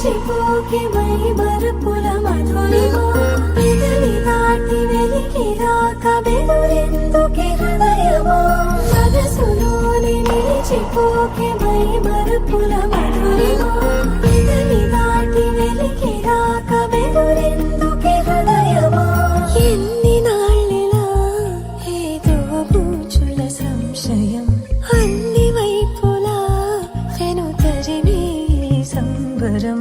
నిలిచిపోకే my Marupula Madhurima పెదవి దాటి వెలికి రాక బెదురెందుకే హృదయమా మనసులోని నిలిచిపోకే మై మరుపుల మధురిమా పెదవి దాటి వెలికి రాక బెదురెందుకే హృదయమా ఎన్ని నాళ్ళిలా ఏదో పూచుల సంశయం అన్ని వైపులా వెనుతరిని సంబరం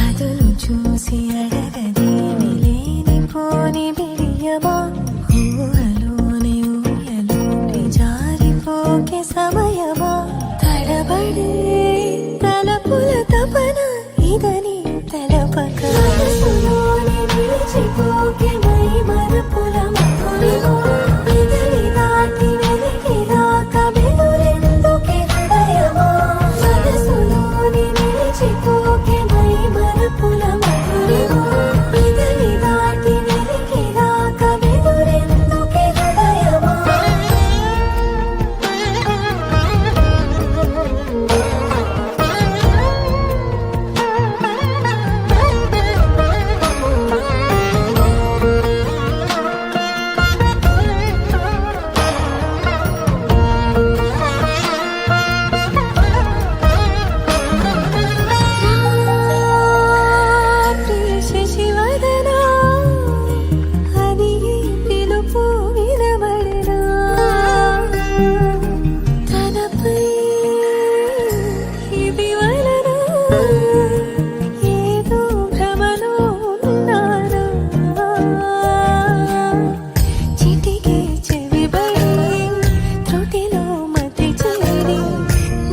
అదును చూసి అడగదేమి లేనిపోని బిడియమా ఊహలోని ఊయలోని జారిపోకే సమయమా తడబడే తలపుల తపన ఇదని తెలపక మనసులోని నిలిచిపోకే మై మరుపుల మధురిమా పెదవి దాటి వెలికి రాక బెదురెందుకే హృదయమా మనసులోని నిలిచిపోకే మై మరుపుల మధురిమా పెదవి దాటి వెలికి రాక బెదురెందుకే హృదయమా శశివదనా అది పిలుపు వినబడినా తనపై ఇది వలన ఏదో భ్రమలో ఉన్నానా చిటికే చెవిబడి త్రుటిలో మతి చేరి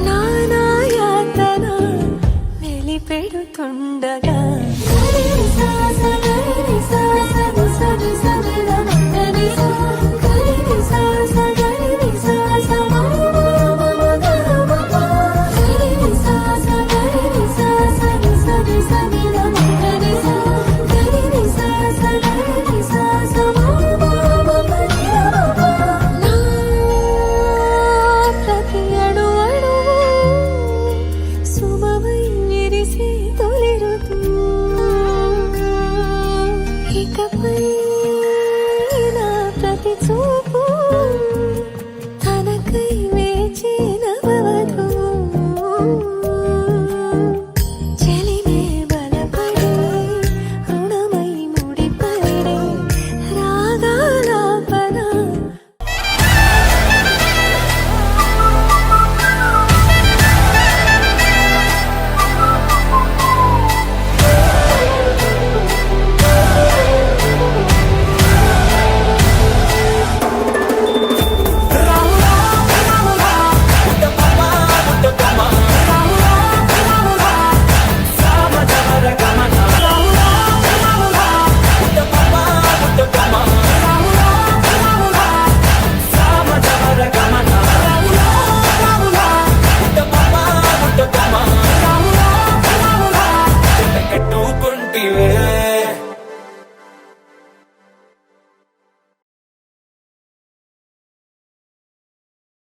నానా యాతన వెలిపెడుతుండగా